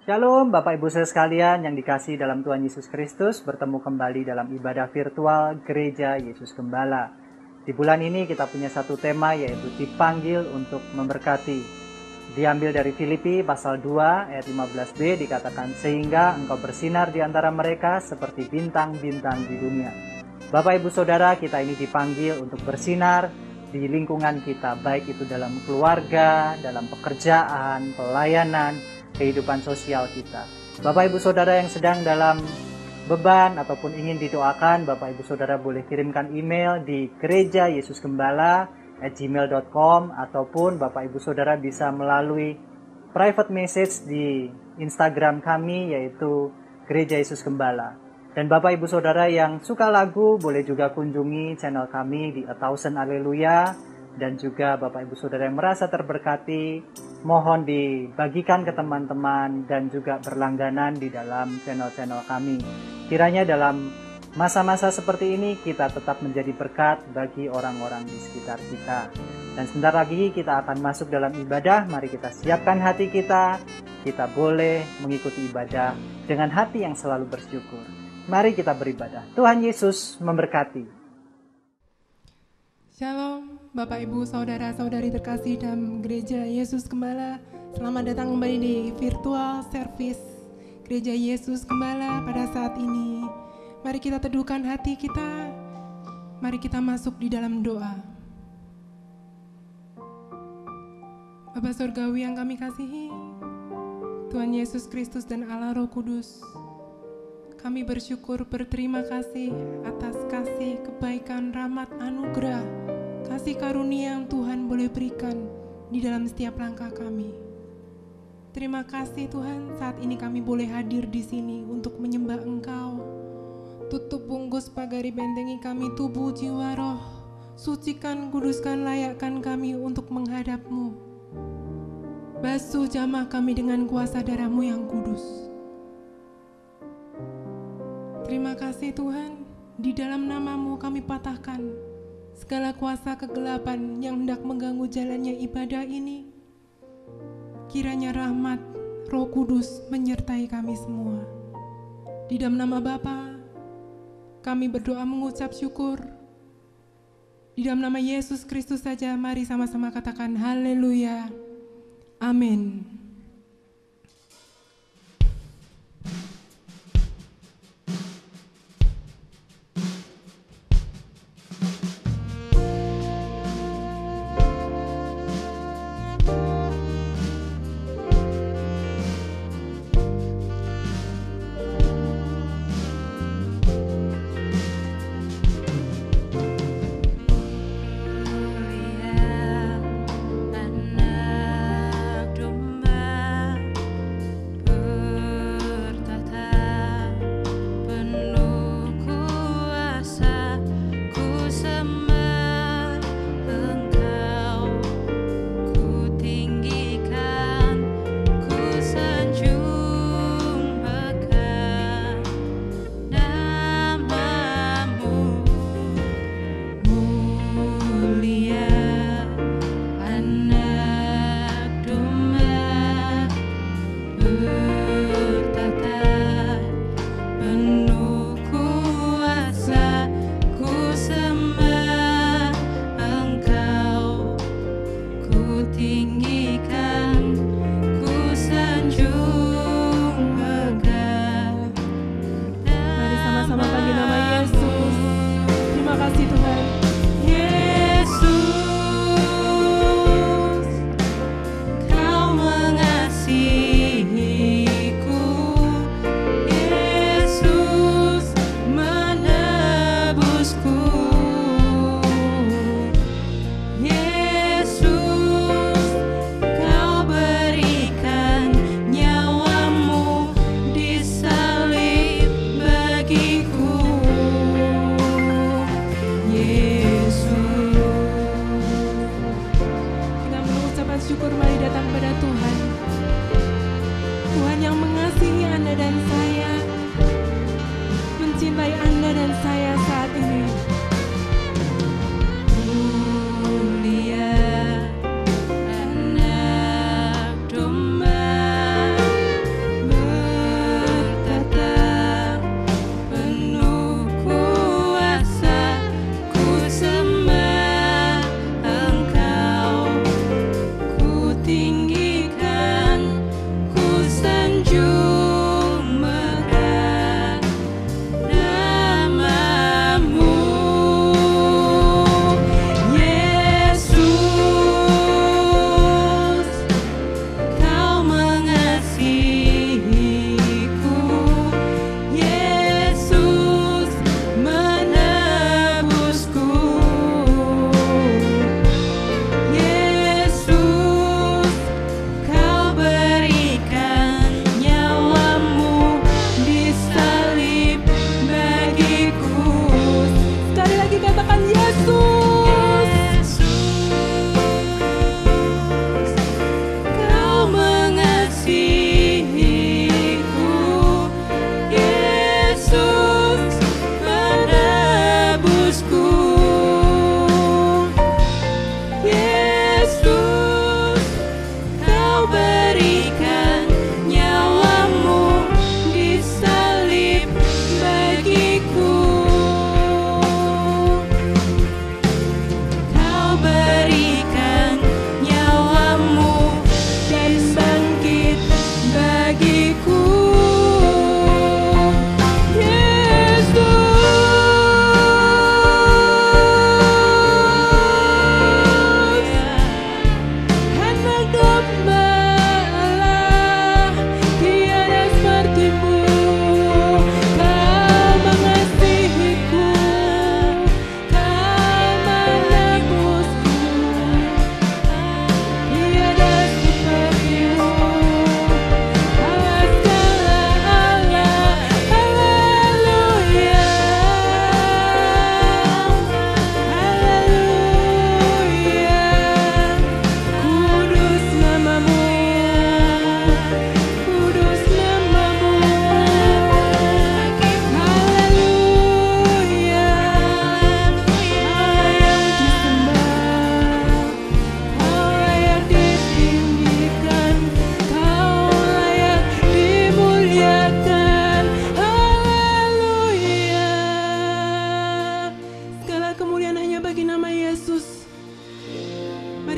Shalom Bapak Ibu Saudara sekalian yang dikasihi dalam Tuhan Yesus Kristus, bertemu kembali dalam ibadah virtual Gereja Yesus Gembala. Di bulan ini kita punya satu tema, yaitu dipanggil untuk memberkati. Diambil dari Filipi pasal 2 ayat 15b, dikatakan sehingga engkau bersinar di antara mereka seperti bintang-bintang di dunia. Bapak Ibu Saudara, kita ini dipanggil untuk bersinar di lingkungan kita, baik itu dalam keluarga, dalam pekerjaan, pelayanan, kehidupan sosial kita. Bapak Ibu Saudara yang sedang dalam beban ataupun ingin didoakan, Bapak Ibu Saudara boleh kirimkan email di gerejayesusgembala@gmail.com, ataupun Bapak Ibu Saudara bisa melalui private message di Instagram kami, yaitu Gereja Yesus Gembala. Dan Bapak Ibu Saudara yang suka lagu boleh juga kunjungi channel kami di A Thousand Haleluya. Dan juga Bapak Ibu Saudara yang merasa terberkati, mohon dibagikan ke teman-teman dan juga berlangganan di dalam channel-channel kami. Kiranya dalam masa-masa seperti ini kita tetap menjadi berkat bagi orang-orang di sekitar kita. Dan sebentar lagi kita akan masuk dalam ibadah. Mari kita siapkan hati kita. Kita boleh mengikuti ibadah dengan hati yang selalu bersyukur. Mari kita beribadah. Tuhan Yesus memberkati. Shalom, Bapak Ibu Saudara-saudari terkasih dalam Gereja Yesus Gembala. Selamat datang kembali di virtual service Gereja Yesus Gembala pada saat ini. Mari kita teduhkan hati kita. Mari kita masuk di dalam doa. Bapa Surgawi yang kami kasihi, Tuhan Yesus Kristus dan Allah Roh Kudus, kami bersyukur, berterima kasih atas kasih, kebaikan, rahmat, anugerah, kasih karunia yang Tuhan boleh berikan di dalam setiap langkah kami. Terima kasih Tuhan, saat ini kami boleh hadir di sini untuk menyembah Engkau. Tutup bungkus pagari bentengi kami tubuh, jiwa, roh. Sucikan, kuduskan, layakkan kami untuk menghadap-Mu. Basuh jamah kami dengan kuasa darah-Mu yang kudus. Terima kasih Tuhan, di dalam nama-Mu kami patahkan segala kuasa kegelapan yang hendak mengganggu jalannya ibadah ini. Kiranya rahmat Roh Kudus menyertai kami semua. Di dalam nama Bapa, kami berdoa mengucap syukur. Di dalam nama Yesus Kristus saja, mari sama-sama katakan haleluya. Amin.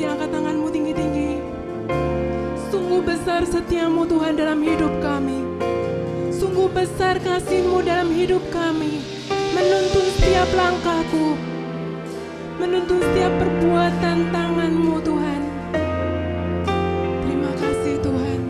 mari angkat tanganmu tinggi-tinggi. Sungguh besar setiamu Tuhan dalam hidup kami. Sungguh besar kasih-Mu dalam hidup kami, menuntun setiap langkahku, menuntun setiap perbuatan tangan-Mu Tuhan. Terima kasih Tuhan.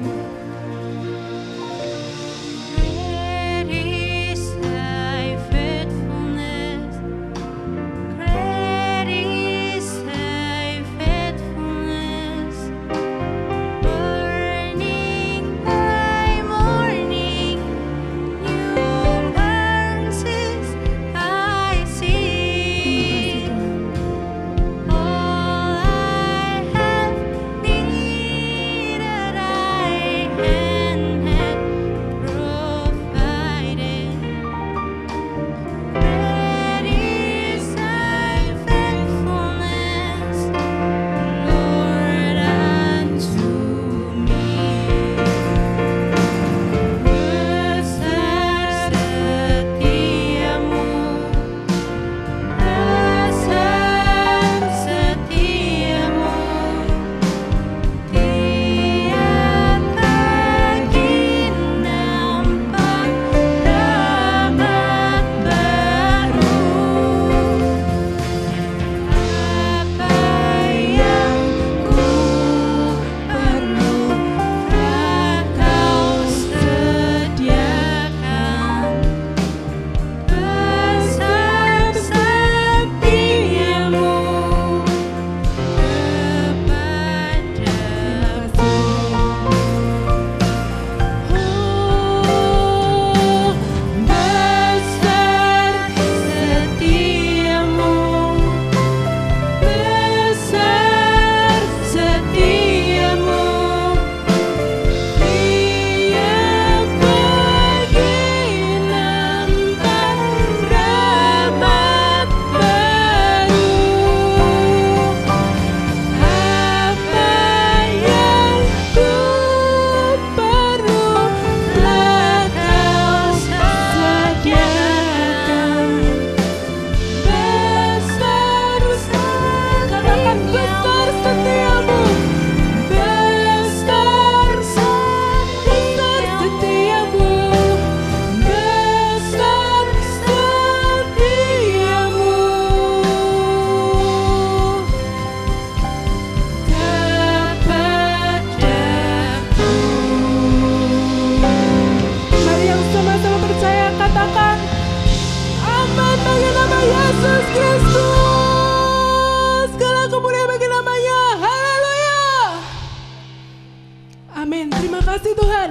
kasih Tuhan.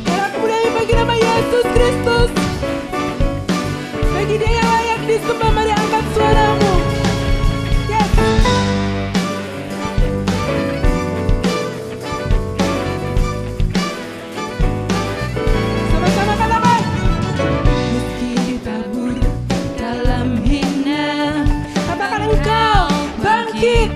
Segala kemuliaan bagi nama Yesus Kristus. Bagi Dia yang layak disembah, mari angkat suaramu. Yes. Sama-sama katakan. Meski ditabur dalam hina, katakan engkau bangkit.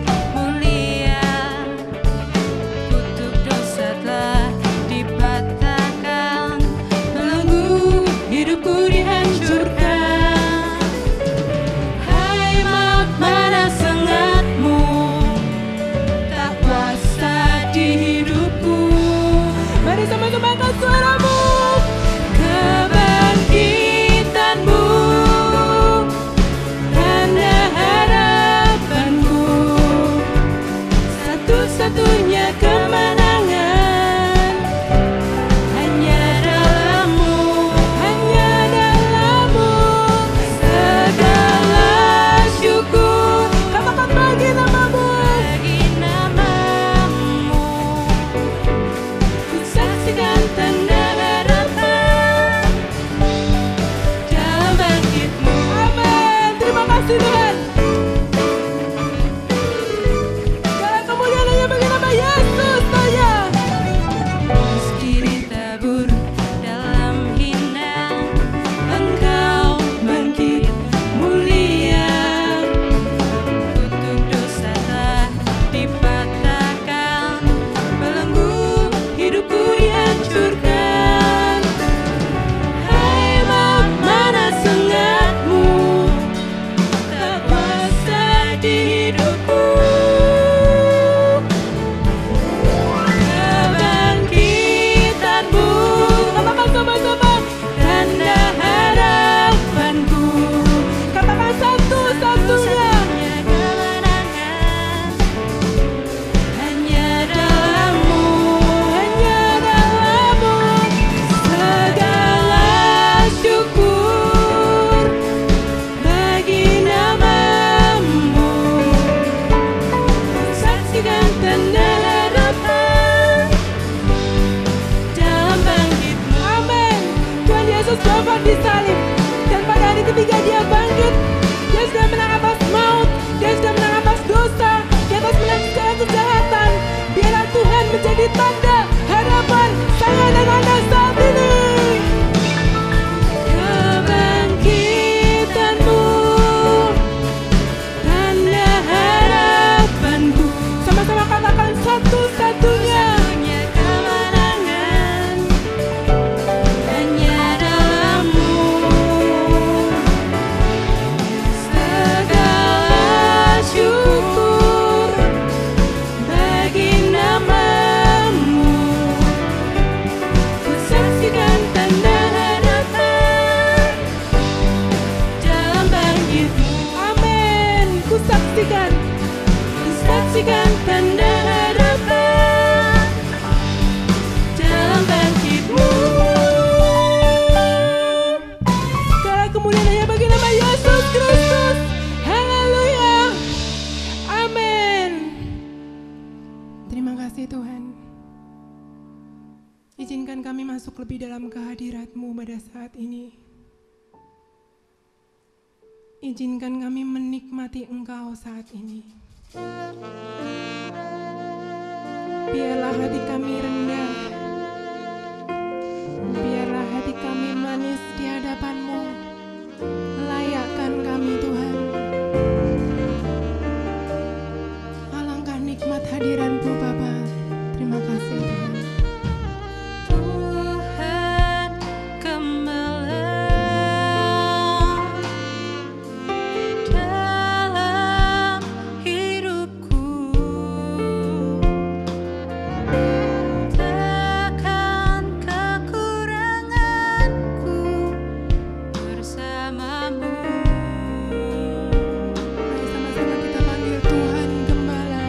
Suaramu, kebangkitanmu, tanda harapanku. tanda harapan saya dan Anda saat ini. Kebangkitanmu, tanda harapanku. Sama-sama katakan satu-satunya kemenangan hanya dalam-Mu. Segala syukur bagi nama-Mu. Ku saksikan tanda harapan dalam bangkit-Mu. Amin. Ku saksikan tanda harapan dalam bangkit-Mu. Segala kemuliaan hanya bagi nama Yesus Kristus. Haleluya. Amin. Terima kasih Tuhan. Izinkan kami masuk lebih dalam kehadirat-Mu pada saat ini. Izinkan kami menikmati Engkau saat ini. Biarlah hati kami rendah, biarlah hati kami manis di hadapan-Mu. Layakkan kami Tuhan. Alangkah nikmat hadiran-Mu Bapa. Terima kasih Tuhan. Tuhan gemilang dalam hidupku. Takkan kekuranganku bersama-Mu. Mari sama-sama kita panggil Tuhan Gembala.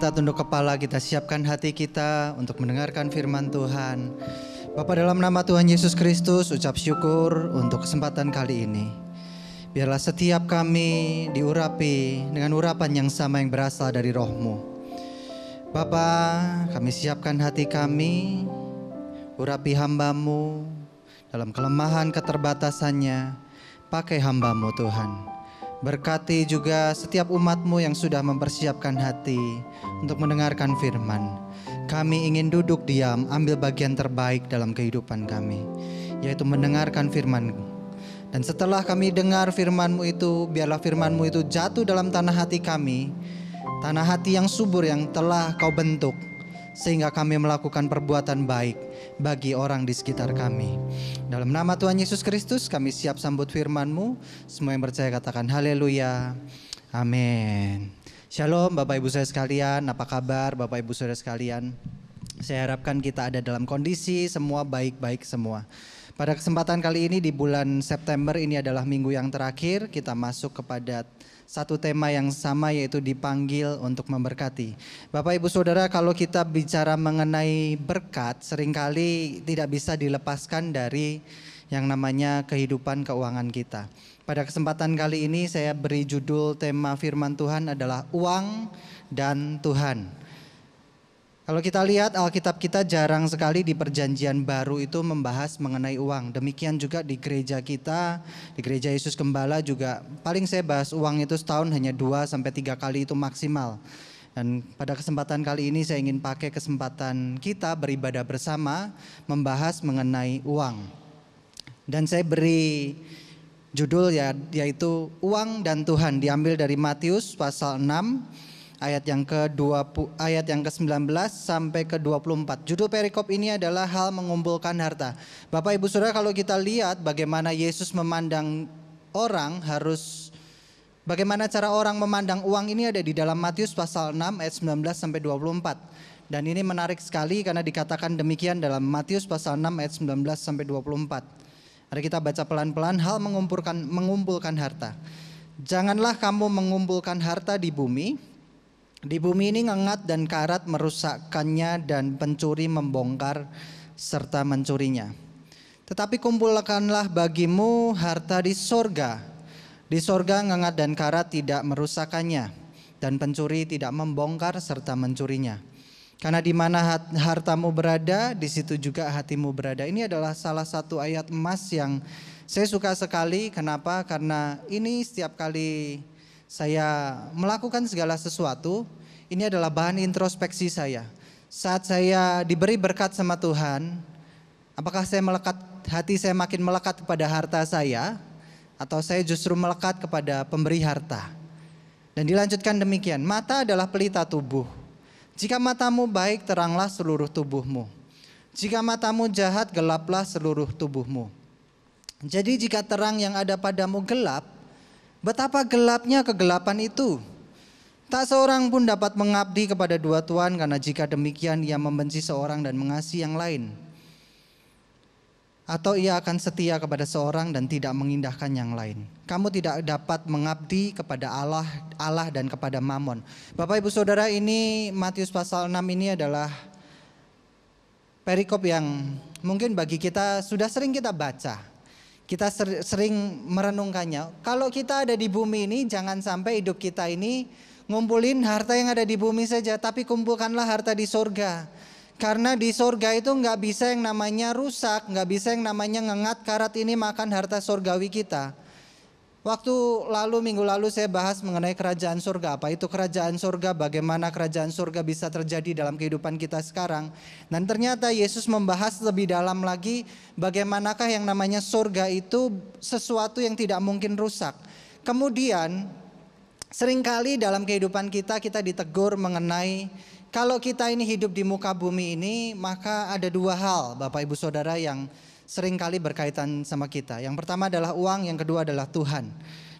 kita tunduk kepala, kita siapkan hati kita untuk mendengarkan firman Tuhan. Bapa, dalam nama Tuhan Yesus Kristus, ucap syukur untuk kesempatan kali ini. Biarlah setiap kami diurapi dengan urapan yang sama yang berasal dari Roh-Mu. Bapa, kami siapkan hati kami, urapi hamba-Mu dalam kelemahan keterbatasannya, pakai hamba-Mu Tuhan. Berkati juga setiap umat-Mu yang sudah mempersiapkan hati untuk mendengarkan firman. Kami ingin duduk diam, ambil bagian terbaik dalam kehidupan kami, yaitu mendengarkan firman. Dan setelah kami dengar firman-Mu itu, biarlah firman-Mu itu jatuh dalam tanah hati kami, tanah hati yang subur yang telah Kau bentuk, sehingga kami melakukan perbuatan baik bagi orang di sekitar kami. Dalam nama Tuhan Yesus Kristus kami siap sambut firman-Mu. Semua yang percaya katakan haleluya, amin. Shalom Bapak Ibu Saudara sekalian, apa kabar Bapak Ibu Saudara sekalian? Saya harapkan kita ada dalam kondisi semua baik-baik semua. Pada kesempatan kali ini di bulan September ini adalah minggu yang terakhir, kita masuk kepada satu tema yang sama, yaitu dipanggil untuk memberkati. Bapak Ibu Saudara, kalau kita bicara mengenai berkat, seringkali tidak bisa dilepaskan dari yang namanya kehidupan keuangan kita. Pada kesempatan kali ini saya beri judul tema firman Tuhan adalah uang dan Tuhan. Kalau kita lihat Alkitab kita jarang sekali di Perjanjian Baru itu membahas mengenai uang. Demikian juga di gereja kita, di Gereja Yesus Gembala juga paling saya bahas uang itu setahun hanya 2-3 kali itu maksimal. Dan pada kesempatan kali ini saya ingin pakai kesempatan kita beribadah bersama membahas mengenai uang. Dan saya beri judul yaitu uang dan Tuhan, diambil dari Matius pasal 6. Ayat yang ke-19 sampai ke-24. Judul perikop ini adalah hal mengumpulkan harta. Bapak Ibu Saudara, kalau kita lihat bagaimana Yesus memandang orang, bagaimana cara orang memandang uang ini ada di dalam Matius pasal 6 ayat 19 sampai 24. Dan ini menarik sekali karena dikatakan demikian dalam Matius pasal 6 ayat 19 sampai 24. Mari kita baca pelan-pelan, hal mengumpulkan harta. Janganlah kamu mengumpulkan harta di bumi. Di bumi ini ngengat dan karat merusakkannya dan pencuri membongkar serta mencurinya. Tetapi kumpulkanlah bagimu harta di sorga. Di sorga ngengat dan karat tidak merusakkannya dan pencuri tidak membongkar serta mencurinya. Karena di mana hartamu berada, di situ juga hatimu berada. Ini adalah salah satu ayat emas yang saya suka sekali. Kenapa? Karena ini setiap kali saya melakukan segala sesuatu, ini adalah bahan introspeksi saya. Saat saya diberi berkat sama Tuhan, apakah hati saya makin melekat kepada harta saya, atau saya justru melekat kepada pemberi harta? Dan dilanjutkan demikian, mata adalah pelita tubuh. Jika matamu baik, teranglah seluruh tubuhmu. Jika matamu jahat, gelaplah seluruh tubuhmu. Jadi jika terang yang ada padamu gelap, betapa gelapnya kegelapan itu. Tak seorang pun dapat mengabdi kepada dua tuan, karena jika demikian ia membenci seorang dan mengasihi yang lain. Atau ia akan setia kepada seorang dan tidak mengindahkan yang lain. Kamu tidak dapat mengabdi kepada Allah dan kepada Mammon. Bapak Ibu Saudara, ini Matius pasal 6 ini adalah perikop yang mungkin bagi kita sudah sering kita baca. Kita sering merenungkannya. Kalau kita ada di bumi ini, jangan sampai hidup kita ini ngumpulin harta yang ada di bumi saja, tapi kumpulkanlah harta di sorga. Karena di sorga itu nggak bisa yang namanya rusak, nggak bisa yang namanya ngengat karat ini makan harta sorgawi kita. Minggu lalu saya bahas mengenai kerajaan surga. Apa itu kerajaan surga? Bagaimana kerajaan surga bisa terjadi dalam kehidupan kita sekarang? Dan ternyata Yesus membahas lebih dalam lagi bagaimanakah yang namanya surga itu sesuatu yang tidak mungkin rusak. Kemudian seringkali dalam kehidupan kita ditegur mengenai kalau kita ini hidup di muka bumi ini, maka ada dua hal Bapak Ibu Saudara yang seringkali berkaitan sama kita. Yang pertama adalah uang, yang kedua adalah Tuhan.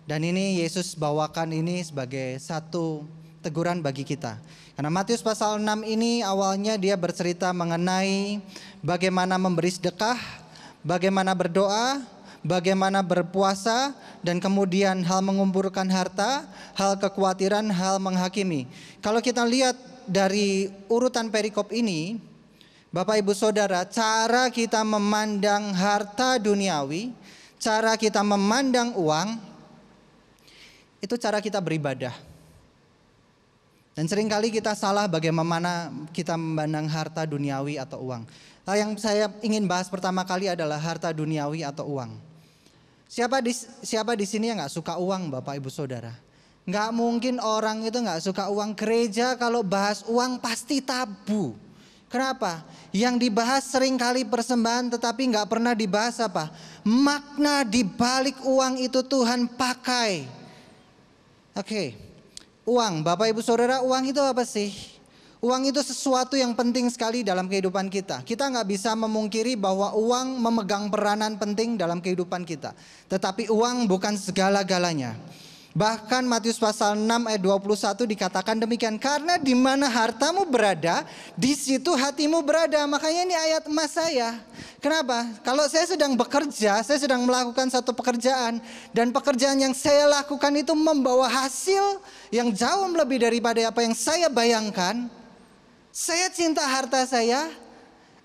Dan ini Yesus bawakan ini sebagai satu teguran bagi kita. Karena Matius pasal 6 ini awalnya dia bercerita mengenai bagaimana memberi sedekah, bagaimana berdoa, bagaimana berpuasa, dan kemudian hal mengumpulkan harta, hal kekhawatiran, hal menghakimi. Kalau kita lihat dari urutan perikop ini, Bapak Ibu Saudara, cara kita memandang harta duniawi, cara kita memandang uang, itu cara kita beribadah. Dan seringkali kita salah bagaimana kita memandang harta duniawi atau uang. Nah, yang saya ingin bahas pertama kali adalah harta duniawi atau uang. Siapa di sini yang gak suka uang, Bapak Ibu Saudara? Gak mungkin orang itu gak suka uang. Gereja kalau bahas uang pasti tabu. Kenapa? Yang dibahas seringkali persembahan, tetapi gak pernah dibahas apa? Makna di balik uang itu Tuhan pakai. Oke. Uang, Bapak Ibu Saudara, uang itu apa sih? Uang itu sesuatu yang penting sekali dalam kehidupan kita. Kita nggak bisa memungkiri bahwa uang memegang peranan penting dalam kehidupan kita. Tetapi uang bukan segala-galanya. Bahkan Matius pasal 6 ayat 21 dikatakan demikian. Karena di mana hartamu berada, di situ hatimu berada. Makanya ini ayat emas saya. Kenapa? Kalau saya sedang bekerja, saya sedang melakukan satu pekerjaan. Dan pekerjaan yang saya lakukan itu membawa hasil yang jauh lebih daripada apa yang saya bayangkan. Saya cinta harta saya,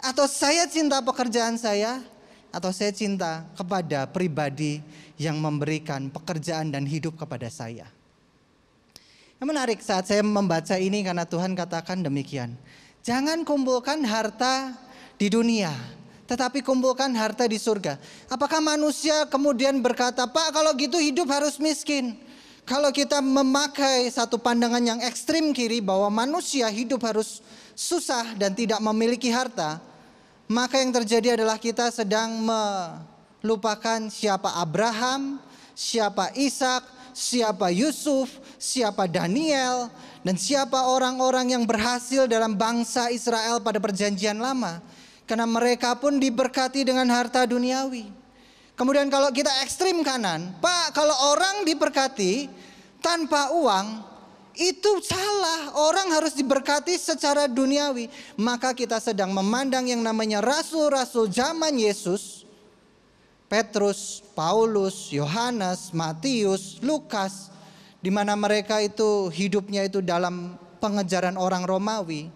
atau saya cinta pekerjaan saya, atau saya cinta kepada pribadi yang memberikan pekerjaan dan hidup kepada saya. Yang menarik saat saya membaca ini karena Tuhan katakan demikian. Jangan kumpulkan harta di dunia, tetapi kumpulkan harta di surga. Apakah manusia kemudian berkata, Pak, kalau gitu hidup harus miskin? Kalau kita memakai satu pandangan yang ekstrim kiri bahwa manusia hidup harus susah dan tidak memiliki harta, maka yang terjadi adalah kita sedang melupakan siapa Abraham, siapa Ishak, siapa Yusuf, siapa Daniel, dan siapa orang-orang yang berhasil dalam bangsa Israel pada perjanjian lama. Karena mereka pun diberkati dengan harta duniawi. Kemudian kalau kita ekstrim kanan, Pak, kalau orang diberkati tanpa uang, itu salah. Orang harus diberkati secara duniawi. Maka kita sedang memandang yang namanya rasul-rasul zaman Yesus, Petrus, Paulus, Yohanes, Matius, Lukas, di mana mereka itu hidupnya itu dalam pengejaran orang Romawi.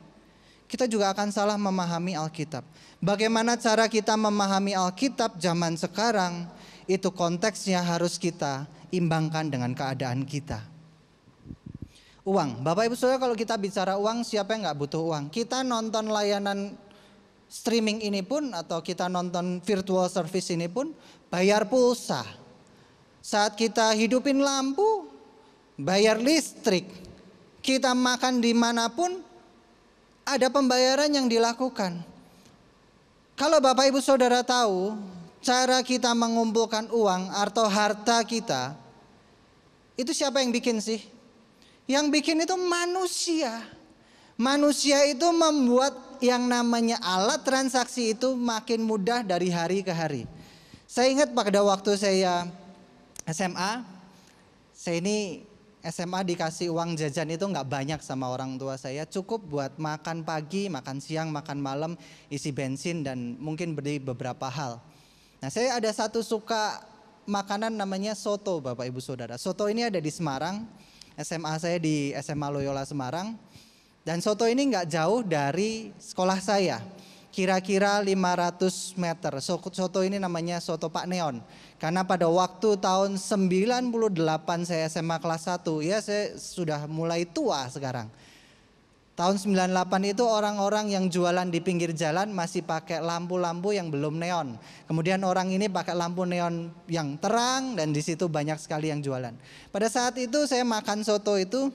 Kita juga akan salah memahami Alkitab. Bagaimana cara kita memahami Alkitab zaman sekarang, itu konteksnya harus kita imbangkan dengan keadaan kita. Uang, Bapak Ibu Saudara, kalau kita bicara uang, siapa yang gak butuh uang? Kita nonton layanan streaming ini pun, atau kita nonton virtual service ini pun, bayar pulsa. Saat kita hidupin lampu, bayar listrik. Kita makan dimanapun, ada pembayaran yang dilakukan. Kalau Bapak Ibu Saudara tahu cara kita mengumpulkan uang atau harta kita, itu siapa yang bikin sih? Yang bikin itu manusia. Manusia itu membuat yang namanya alat transaksi itu makin mudah dari hari ke hari. Saya ingat pada waktu saya SMA, saya ini SMA dikasih uang jajan itu nggak banyak sama orang tua saya, cukup buat makan pagi, makan siang, makan malam, isi bensin dan mungkin beli beberapa hal. Nah, saya ada satu suka makanan namanya soto, Bapak Ibu Saudara. Soto ini ada di Semarang, SMA saya di SMA Loyola Semarang, dan soto ini nggak jauh dari sekolah saya. Kira-kira 500 meter. Soto ini namanya soto Pak Neon. Karena pada waktu tahun 98 saya SMA kelas 1, ya saya sudah mulai tua sekarang. Tahun 98 itu orang-orang yang jualan di pinggir jalan masih pakai lampu-lampu yang belum neon. Kemudian orang ini pakai lampu neon yang terang dan di situ banyak sekali yang jualan. Pada saat itu saya makan soto itu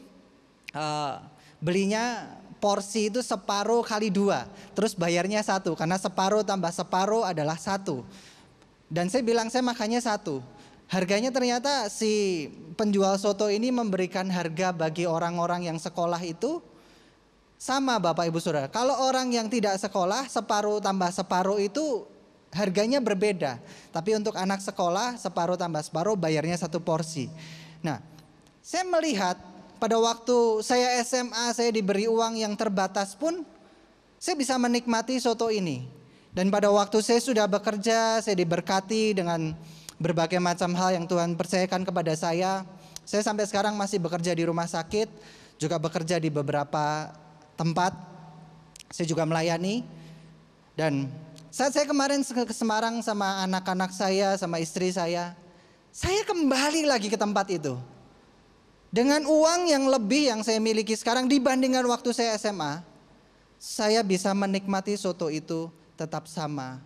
belinya porsi itu separuh kali 2, terus bayarnya 1, karena separuh tambah separuh adalah 1. Dan saya bilang saya makannya 1. Harganya ternyata si penjual soto ini memberikan harga bagi orang-orang yang sekolah itu sama, Bapak Ibu Saudara. Kalau orang yang tidak sekolah, separuh tambah separuh itu harganya berbeda. Tapi untuk anak sekolah, separuh tambah separuh bayarnya 1 porsi. Nah, saya melihat pada waktu saya SMA, saya diberi uang yang terbatas pun saya bisa menikmati soto ini. Dan pada waktu saya sudah bekerja, saya diberkati dengan berbagai macam hal yang Tuhan percayakan kepada saya. Saya sampai sekarang masih bekerja di rumah sakit, juga bekerja di beberapa tempat, saya juga melayani. Dan saat saya kemarin ke Semarang sama anak-anak saya, sama istri saya kembali lagi ke tempat itu. Dengan uang yang lebih yang saya miliki sekarang dibandingkan waktu saya SMA, saya bisa menikmati soto itu tetap sama.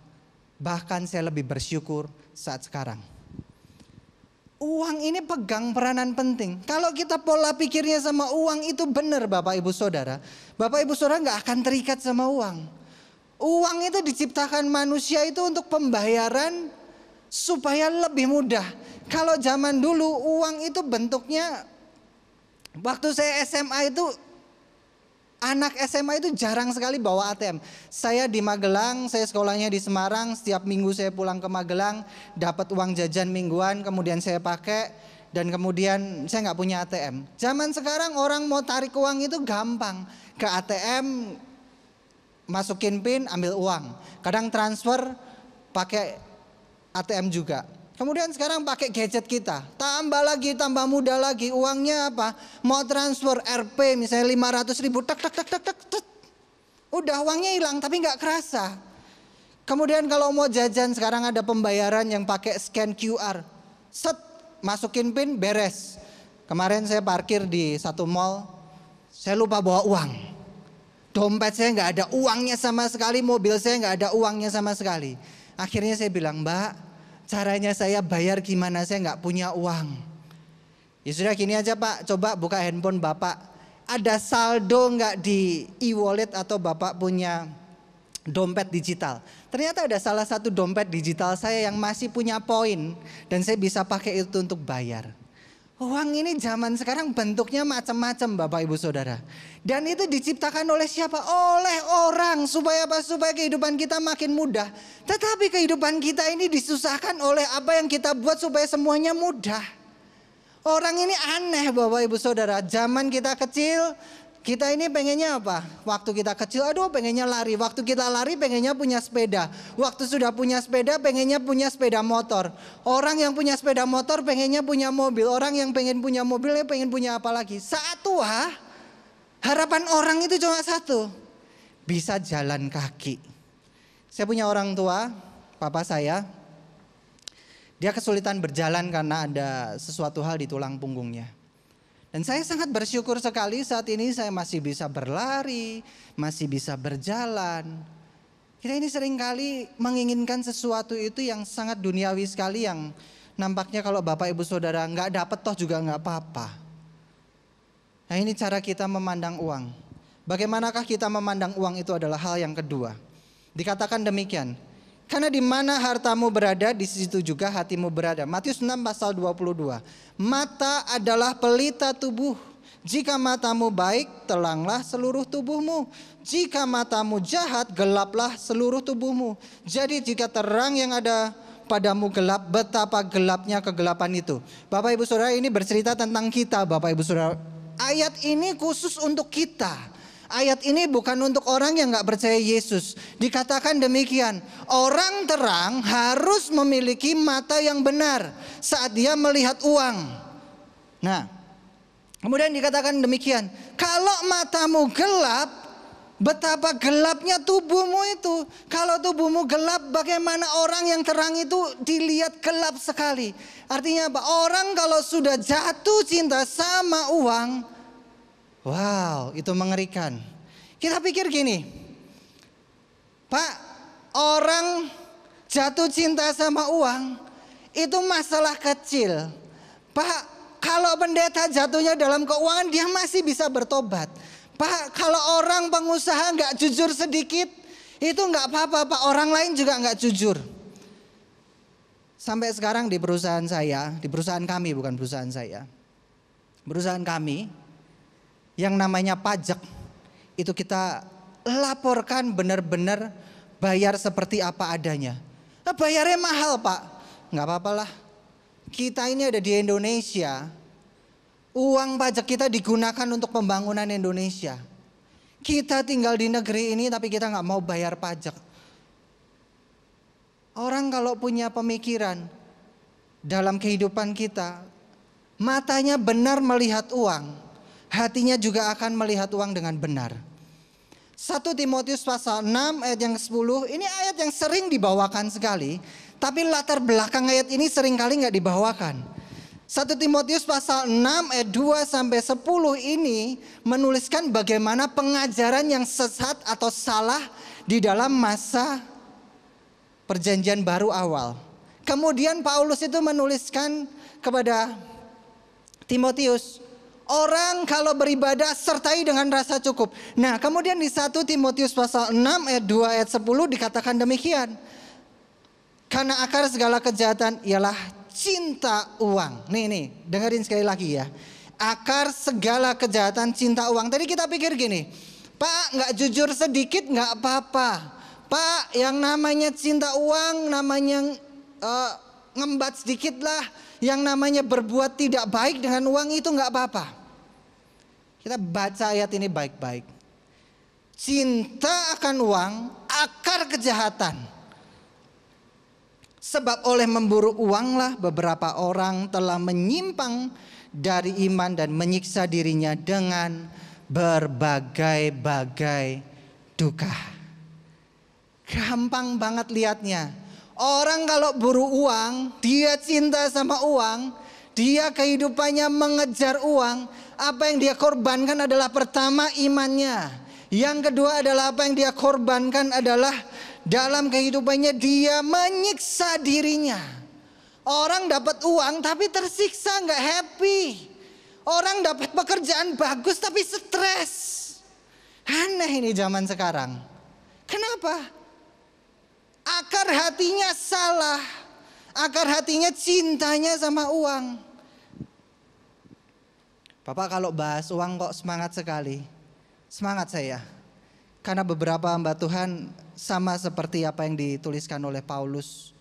Bahkan saya lebih bersyukur saat sekarang. Uang ini pegang peranan penting. Kalau kita pola pikirnya sama uang itu benar Bapak Ibu Saudara. Bapak Ibu Saudara gak akan terikat sama uang. Uang itu diciptakan manusia itu untuk pembayaran supaya lebih mudah. Kalau zaman dulu uang itu bentuknya, waktu saya SMA itu, anak SMA itu jarang sekali bawa ATM. Saya di Magelang, saya sekolahnya di Semarang. Setiap minggu saya pulang ke Magelang, dapat uang jajan mingguan, kemudian saya pakai, dan kemudian saya nggak punya ATM. Zaman sekarang orang mau tarik uang itu gampang, ke ATM, masukin PIN, ambil uang. Kadang transfer pakai ATM juga. Kemudian sekarang pakai gadget kita, tambah lagi, tambah mudah lagi. Uangnya apa? Mau transfer RP misalnya 500 ribu, tak. Udah uangnya hilang tapi nggak kerasa. Kemudian kalau mau jajan sekarang ada pembayaran yang pakai scan QR. Set, masukin PIN, beres. Kemarin saya parkir di satu mall, saya lupa bawa uang. Dompet saya nggak ada uangnya sama sekali, mobil saya nggak ada uangnya sama sekali. Akhirnya saya bilang, Mbak, caranya saya bayar gimana, saya nggak punya uang. Ya sudah gini aja Pak, coba buka handphone Bapak. Ada saldo nggak di e-wallet atau Bapak punya dompet digital? Ternyata ada salah satu dompet digital saya yang masih punya poin. Dan saya bisa pakai itu untuk bayar. Uang ini zaman sekarang bentuknya macam-macam Bapak Ibu Saudara. Dan itu diciptakan oleh siapa? Oleh orang. Supaya apa? Supaya kehidupan kita makin mudah. Tetapi kehidupan kita ini disusahkan oleh apa yang kita buat supaya semuanya mudah. Orang ini aneh Bapak Ibu Saudara. Zaman kita kecil, kita ini pengennya apa? Waktu kita kecil, aduh pengennya lari. Waktu kita lari pengennya punya sepeda. Waktu sudah punya sepeda pengennya punya sepeda motor. Orang yang punya sepeda motor pengennya punya mobil. Orang yang pengen punya mobilnya pengen punya apa lagi? Saat tua, harapan orang itu cuma satu. Bisa jalan kaki. Saya punya orang tua, papa saya. Dia kesulitan berjalan karena ada sesuatu hal di tulang punggungnya. Dan saya sangat bersyukur sekali saat ini saya masih bisa berlari, masih bisa berjalan. Kita ini seringkali menginginkan sesuatu itu yang sangat duniawi sekali, yang nampaknya kalau Bapak Ibu Saudara nggak dapat toh juga nggak apa-apa. Nah ini cara kita memandang uang. Bagaimanakah kita memandang uang itu adalah hal yang kedua. Dikatakan demikian, karena di mana hartamu berada, di situ juga hatimu berada. Matius 6 pasal 22. Mata adalah pelita tubuh. Jika matamu baik, teranglah seluruh tubuhmu. Jika matamu jahat, gelaplah seluruh tubuhmu. Jadi jika terang yang ada padamu gelap, betapa gelapnya kegelapan itu. Bapak Ibu Saudara, ini bercerita tentang kita Bapak Ibu Saudara. Ayat ini khusus untuk kita. Ayat ini bukan untuk orang yang gak percaya Yesus. Dikatakan demikian, orang terang harus memiliki mata yang benar saat dia melihat uang. Nah, kemudian dikatakan demikian, kalau matamu gelap, betapa gelapnya tubuhmu itu. Kalau tubuhmu gelap, bagaimana orang yang terang itu dilihat gelap sekali. Artinya apa? Orang kalau sudah jatuh cinta sama uang, wow, itu mengerikan. Kita pikir gini, Pak, orang jatuh cinta sama uang itu masalah kecil. Pak, kalau pendeta jatuhnya dalam keuangan, dia masih bisa bertobat. Pak, kalau orang pengusaha nggak jujur sedikit, itu nggak apa-apa Pak, orang lain juga nggak jujur. Sampai sekarang di perusahaan saya, di perusahaan kami, bukan perusahaan saya, perusahaan kami, yang namanya pajak itu kita laporkan benar-benar bayar seperti apa adanya. Nah, bayarnya mahal Pak, nggak apa-apalah. Kita ini ada di Indonesia, uang pajak kita digunakan untuk pembangunan Indonesia. Kita tinggal di negeri ini tapi kita nggak mau bayar pajak. Orang kalau punya pemikiran dalam kehidupan kita, matanya benar melihat uang, hatinya juga akan melihat uang dengan benar. 1 Timotius pasal 6 ayat yang ke-10, ini ayat yang sering dibawakan sekali, tapi latar belakang ayat ini seringkali nggak dibawakan. 1 Timotius pasal 6 ayat 2 sampai 10 ini menuliskan bagaimana pengajaran yang sesat atau salah di dalam masa perjanjian baru awal. Kemudian Paulus itu menuliskan kepada Timotius, orang kalau beribadah sertai dengan rasa cukup. Nah, kemudian di 1 Timotius pasal 6 ayat 2 ayat 10 dikatakan demikian. Karena akar segala kejahatan ialah cinta uang. Nih, dengerin sekali lagi ya. Akar segala kejahatan cinta uang. Tadi kita pikir gini, Pak, nggak jujur sedikit nggak apa-apa. Pak, yang namanya cinta uang, namanya ngembat sedikit lah. Yang namanya berbuat tidak baik dengan uang itu nggak apa-apa. Kita baca ayat ini baik-baik. Cinta akan uang, akar kejahatan. Sebab oleh memburu uanglah beberapa orang telah menyimpang dari iman dan menyiksa dirinya dengan berbagai-bagai duka. Gampang banget lihatnya. Orang kalau buru uang, dia cinta sama uang, dia kehidupannya mengejar uang. Apa yang dia korbankan adalah pertama imannya. Yang kedua adalah apa yang dia korbankan adalah dalam kehidupannya dia menyiksa dirinya. Orang dapat uang tapi tersiksa, nggak happy. Orang dapat pekerjaan bagus tapi stres. Aneh ini zaman sekarang. Kenapa? Akar hatinya salah. Akar hatinya cintanya sama uang. Bapak kalau bahas uang kok semangat sekali. Semangat saya. Karena beberapa hamba Tuhan sama seperti apa yang dituliskan oleh Paulus,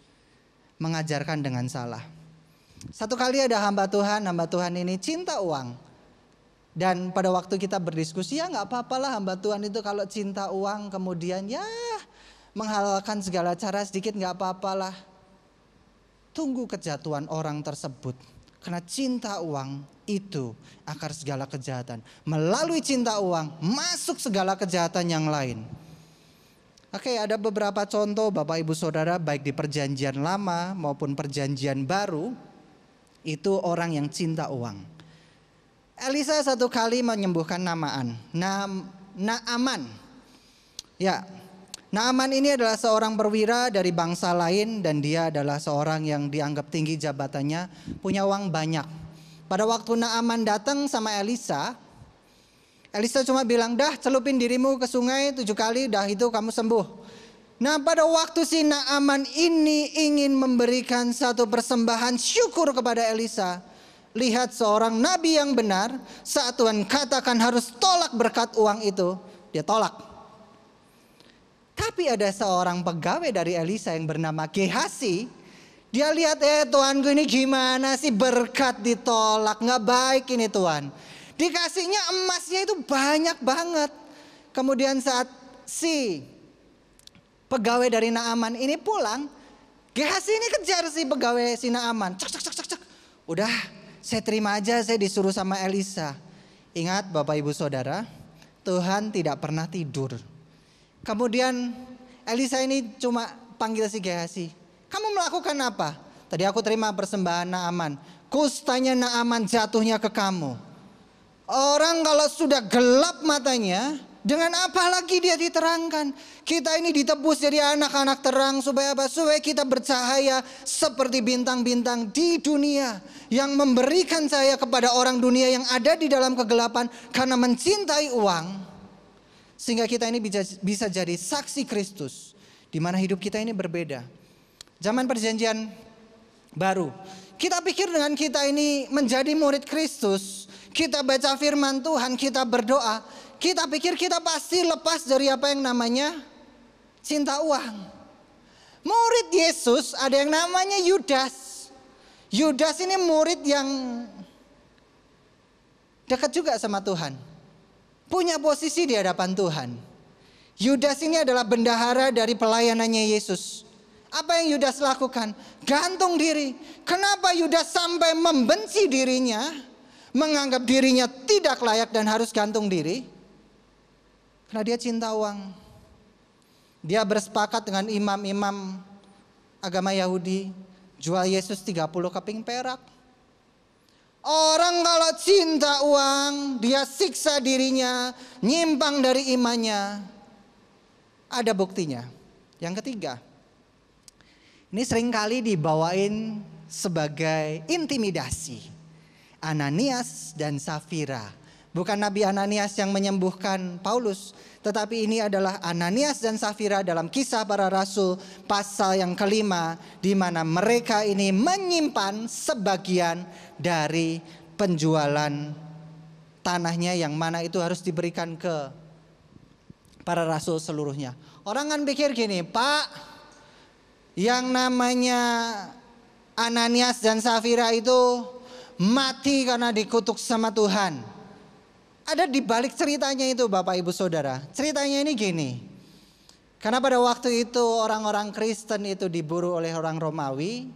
mengajarkan dengan salah. Satu kali ada hamba Tuhan ini cinta uang. Dan pada waktu kita berdiskusi, ya nggak apa-apalah hamba Tuhan itu kalau cinta uang kemudian ya menghalalkan segala cara sedikit nggak apa-apalah. Tunggu kejatuhan orang tersebut. Karena cinta uang itu akar segala kejahatan. Melalui cinta uang masuk segala kejahatan yang lain. Oke, ada beberapa contoh Bapak Ibu Saudara baik di perjanjian lama maupun perjanjian baru. Itu orang yang cinta uang. Elisa satu kali menyembuhkan Naaman. Ya, Naaman ini adalah seorang perwira dari bangsa lain dan dia adalah seorang yang dianggap tinggi jabatannya, punya uang banyak. Pada waktu Naaman datang sama Elisa cuma bilang, dah celupin dirimu ke sungai 7 kali, dah itu kamu sembuh. Nah pada waktu si Naaman ini ingin memberikan satu persembahan syukur kepada Elisa. Lihat seorang nabi yang benar, saat Tuhan katakan harus tolak berkat uang itu, dia tolak. Tapi ada seorang pegawai dari Elisa yang bernama Gehasi. Dia lihat Tuanku ini gimana sih berkat ditolak, gak baik ini Tuhan. Dikasihnya emasnya itu banyak banget. Kemudian saat si pegawai dari Naaman ini pulang, Gehasi ini kejar si pegawai si Naaman. Cek. Udah saya terima aja, saya disuruh sama Elisa. Ingat Bapak Ibu Saudara, Tuhan tidak pernah tidur. Kemudian Elisa ini cuma panggil si Gehasi. Kamu melakukan apa? Tadi aku terima persembahan Naaman. Kustanya Naaman jatuhnya ke kamu. Orang kalau sudah gelap matanya, dengan apa lagi dia diterangkan? Kita ini ditebus jadi anak-anak terang supaya apa? Supaya kita bercahaya seperti bintang-bintang di dunia. Yang memberikan cahaya kepada orang dunia yang ada di dalam kegelapan karena mencintai uang. Sehingga kita ini bisa jadi saksi Kristus. Di mana hidup kita ini berbeda. Zaman perjanjian baru. Kita pikir dengan kita ini menjadi murid Kristus. Kita baca firman Tuhan, kita berdoa. Kita pikir kita pasti lepas dari apa yang namanya cinta uang. Murid Yesus ada yang namanya Yudas. Yudas ini murid yang dekat juga sama Tuhan. Punya posisi di hadapan Tuhan. Yudas ini adalah bendahara dari pelayanannya Yesus. Apa yang Yudas lakukan? Gantung diri. Kenapa Yudas sampai membenci dirinya? Menganggap dirinya tidak layak dan harus gantung diri? Karena dia cinta uang. Dia bersepakat dengan imam-imam agama Yahudi, jual Yesus 30 keping perak. Orang kalau cinta uang, dia siksa dirinya, nyimpang dari imannya. Ada buktinya. Yang ketiga, ini seringkali dibawain sebagai intimidasi. Ananias dan Safira. Bukan Nabi Ananias yang menyembuhkan Paulus, tetapi ini adalah Ananias dan Safira dalam Kisah Para Rasul pasal yang kelima, di mana mereka ini menyimpan sebagian dari penjualan tanahnya, yang mana itu harus diberikan ke para rasul seluruhnya. Orang kan pikir gini, Pak, yang namanya Ananias dan Safira itu mati karena dikutuk sama Tuhan. Ada di balik ceritanya itu Bapak Ibu Saudara. Ceritanya ini gini. Karena pada waktu itu orang-orang Kristen itu diburu oleh orang Romawi.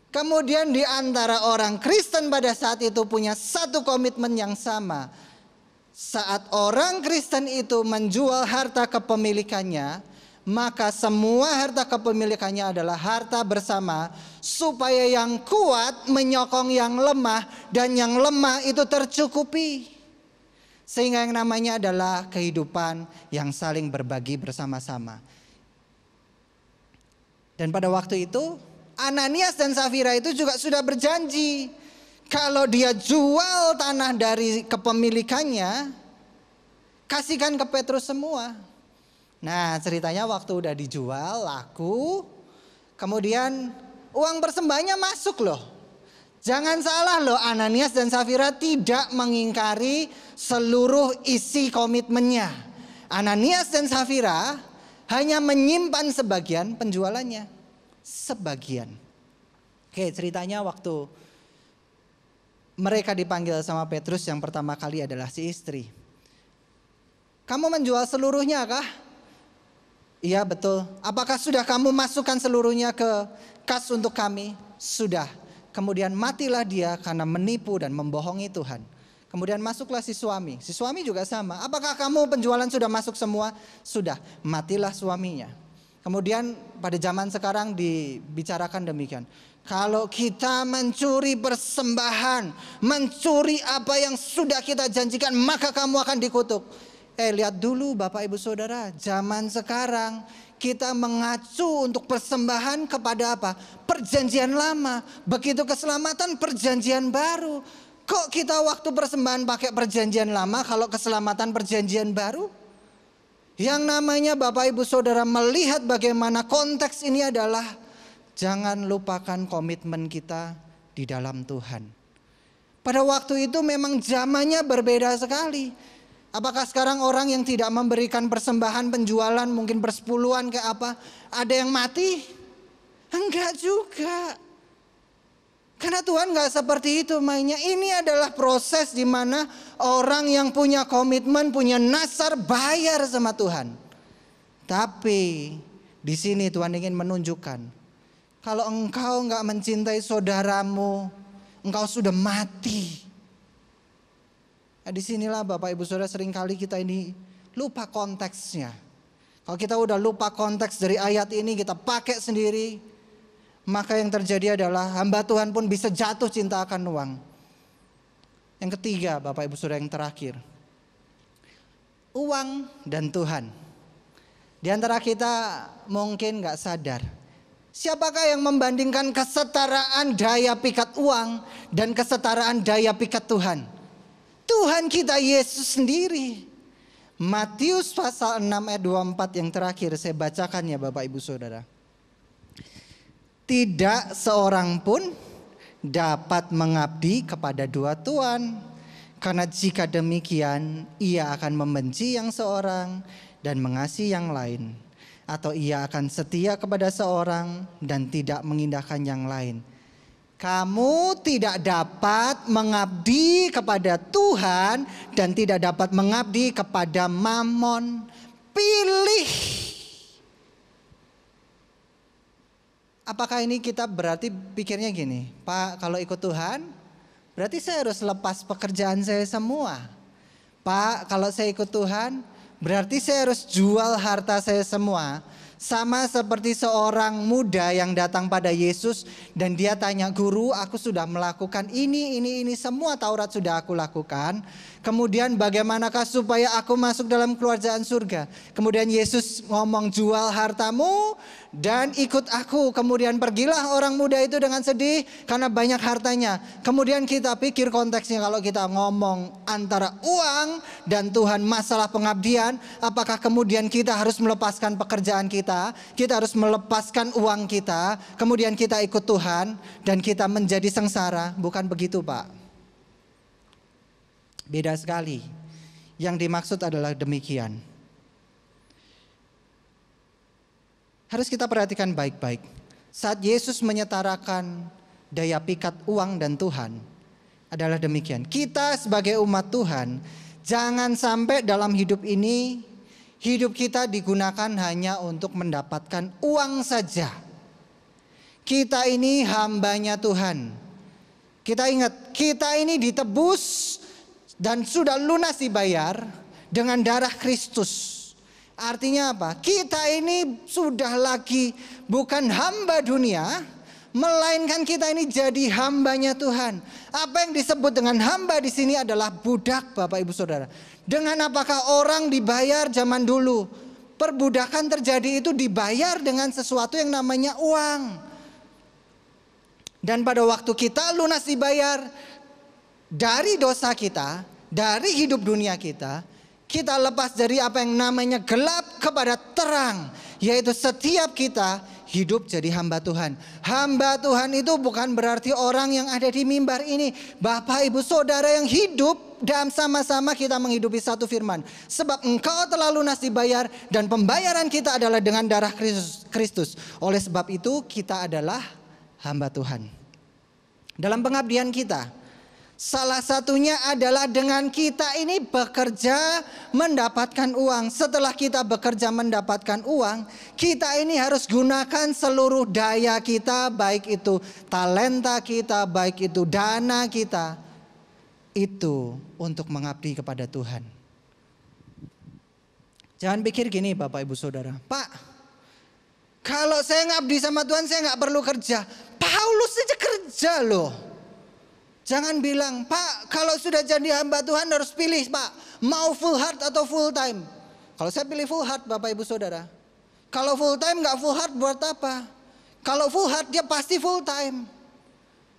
Kemudian di antara orang Kristen pada saat itu punya satu komitmen yang sama. Saat orang Kristen itu menjual harta kepemilikannya, maka semua harta kepemilikannya adalah harta bersama, supaya yang kuat menyokong yang lemah dan yang lemah itu tercukupi. Sehingga yang namanya adalah kehidupan yang saling berbagi bersama-sama. Dan pada waktu itu Ananias dan Safira itu juga sudah berjanji, kalau dia jual tanah dari kepemilikannya, kasihkan ke Petrus semua. Nah ceritanya waktu udah dijual, laku, kemudian uang persembahannya masuk loh. Jangan salah loh, Ananias dan Safira tidak mengingkari seluruh isi komitmennya. Ananias dan Safira hanya menyimpan sebagian penjualannya. Sebagian. Oke, ceritanya waktu mereka dipanggil sama Petrus yang pertama kali adalah si istri. Kamu menjual seluruhnya kah? Iya betul. Apakah sudah kamu masukkan seluruhnya ke kas untuk kami? Sudah. Kemudian matilah dia karena menipu dan membohongi Tuhan. Kemudian masuklah si suami. Si suami juga sama. Apakah kamu penjualan sudah masuk semua? Sudah. Matilah suaminya. Kemudian pada zaman sekarang dibicarakan demikian. Kalau kita mencuri persembahan, mencuri apa yang sudah kita janjikan, maka kamu akan dikutuk. Lihat dulu Bapak Ibu Saudara, zaman sekarang kita mengacu untuk persembahan kepada apa? Perjanjian lama. Begitu keselamatan perjanjian baru. Kok kita waktu persembahan pakai perjanjian lama, kalau keselamatan perjanjian baru? Yang namanya Bapak Ibu Saudara melihat bagaimana konteks ini adalah jangan lupakan komitmen kita di dalam Tuhan. Pada waktu itu memang zamannya berbeda sekali. Apakah sekarang orang yang tidak memberikan persembahan penjualan mungkin bersepuluhan kayak apa, ada yang mati? Enggak juga. Karena Tuhan enggak seperti itu mainnya. Ini adalah proses di mana orang yang punya komitmen, punya nasar bayar sama Tuhan. Tapi di sini Tuhan ingin menunjukkan, kalau engkau enggak mencintai saudaramu, engkau sudah mati. Nah, disinilah Bapak Ibu Saudara seringkali kita ini lupa konteksnya. Kalau kita udah lupa konteks dari ayat ini, kita pakai sendiri, maka yang terjadi adalah hamba Tuhan pun bisa jatuh cinta akan uang. Yang ketiga Bapak Ibu Saudara, yang terakhir, uang dan Tuhan. Di antara kita mungkin gak sadar, siapakah yang membandingkan kesetaraan daya pikat uang dan kesetaraan daya pikat Tuhan? Tuhan kita Yesus sendiri. Matius pasal 6 ayat 24 yang terakhir saya bacakan ya Bapak Ibu Saudara. Tidak seorang pun dapat mengabdi kepada dua tuan, karena jika demikian ia akan membenci yang seorang dan mengasihi yang lain, atau ia akan setia kepada seorang dan tidak mengindahkan yang lain. Kamu tidak dapat mengabdi kepada Tuhan dan tidak dapat mengabdi kepada Mammon. Pilih. Apakah ini kita berarti pikirnya gini, Pak, kalau ikut Tuhan berarti saya harus lepas pekerjaan saya semua. Pak, kalau saya ikut Tuhan Berarti saya harus jual harta saya semua. Sama seperti seorang muda yang datang pada Yesus dan dia tanya, "Guru, aku sudah melakukan ini, semua Taurat sudah aku lakukan. Kemudian bagaimanakah supaya aku masuk dalam kerajaan surga?" Kemudian Yesus ngomong, "Jual hartamu dan ikut aku." Kemudian pergilah orang muda itu dengan sedih karena banyak hartanya. Kemudian kita pikir konteksnya, kalau kita ngomong antara uang dan Tuhan, masalah pengabdian, apakah kemudian kita harus melepaskan pekerjaan kita harus melepaskan uang kita, kemudian kita ikut Tuhan dan kita menjadi sengsara? Bukan begitu, Pak. Beda sekali. Yang dimaksud adalah demikian. Harus kita perhatikan baik-baik. Saat Yesus menyetarakan daya pikat uang dan Tuhan, adalah demikian. Kita sebagai umat Tuhan, jangan sampai dalam hidup ini, hidup kita digunakan hanya untuk mendapatkan uang saja. Kita ini hambanya Tuhan. Kita ingat, kita ini ditebus dan sudah lunas dibayar dengan darah Kristus. Artinya apa? Kita ini sudah lagi bukan hamba dunia, melainkan kita ini jadi hambanya Tuhan. Apa yang disebut dengan hamba di sini adalah budak, Bapak Ibu Saudara. Dengan apakah orang dibayar zaman dulu? Perbudakan terjadi itu dibayar dengan sesuatu yang namanya uang. Dan pada waktu kita lunas dibayar dari dosa kita, dari hidup dunia kita lepas dari apa yang namanya gelap kepada terang, yaitu setiap kita hidup jadi hamba Tuhan. Hamba Tuhan itu bukan berarti orang yang ada di mimbar ini. Bapak Ibu Saudara yang hidup dan sama-sama kita menghidupi satu firman. Sebab engkau telah lunas dibayar dan pembayaran kita adalah dengan darah Kristus. Oleh sebab itu kita adalah hamba Tuhan. Dalam pengabdian kita, salah satunya adalah dengan kita ini bekerja mendapatkan uang. Setelah kita bekerja mendapatkan uang, kita ini harus gunakan seluruh daya kita, baik itu talenta kita, baik itu dana kita, itu untuk mengabdi kepada Tuhan. Jangan pikir gini Bapak Ibu Saudara, "Pak, kalau saya ngabdi sama Tuhan saya gak perlu kerja." Paulus saja kerja loh. Jangan bilang, "Pak, kalau sudah jadi hamba Tuhan harus pilih, Pak, mau full heart atau full time." Kalau saya pilih full heart, Bapak Ibu Saudara. Kalau full time gak full heart buat apa? Kalau full heart dia pasti full time.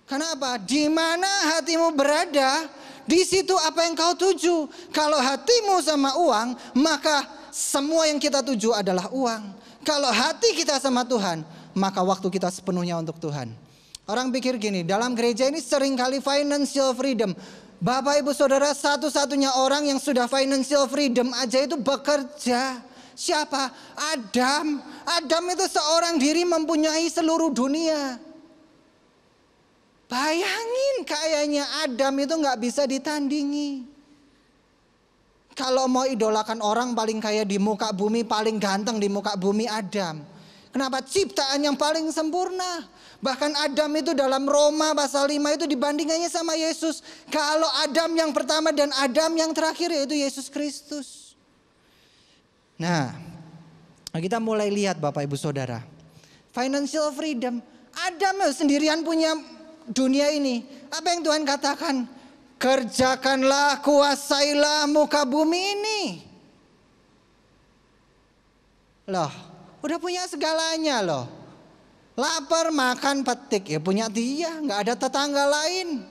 Kenapa? Di mana hatimu berada, di situ apa yang kau tuju. Kalau hatimu sama uang, maka semua yang kita tuju adalah uang. Kalau hati kita sama Tuhan, maka waktu kita sepenuhnya untuk Tuhan. Orang pikir gini, dalam gereja ini seringkali financial freedom. Bapak Ibu Saudara, satu-satunya orang yang sudah financial freedom aja itu bekerja. Siapa? Adam. Adam itu seorang diri mempunyai seluruh dunia. Bayangin kayaknya Adam itu gak bisa ditandingi. Kalau mau idolakan orang paling kaya di muka bumi, paling ganteng di muka bumi, Adam. Kenapa? Ciptaan yang paling sempurna. Bahkan Adam itu dalam Roma pasal 5 itu dibandingannya sama Yesus. Kalau Adam yang pertama dan Adam yang terakhir yaitu Yesus Kristus. Nah, kita mulai lihat Bapak Ibu Saudara. Financial freedom. Adam sendirian punya dunia ini. Apa yang Tuhan katakan? Kerjakanlah, kuasailah muka bumi ini. Loh, udah punya segalanya loh. Lapar, makan, petik, ya punya dia, nggak ada tetangga lain.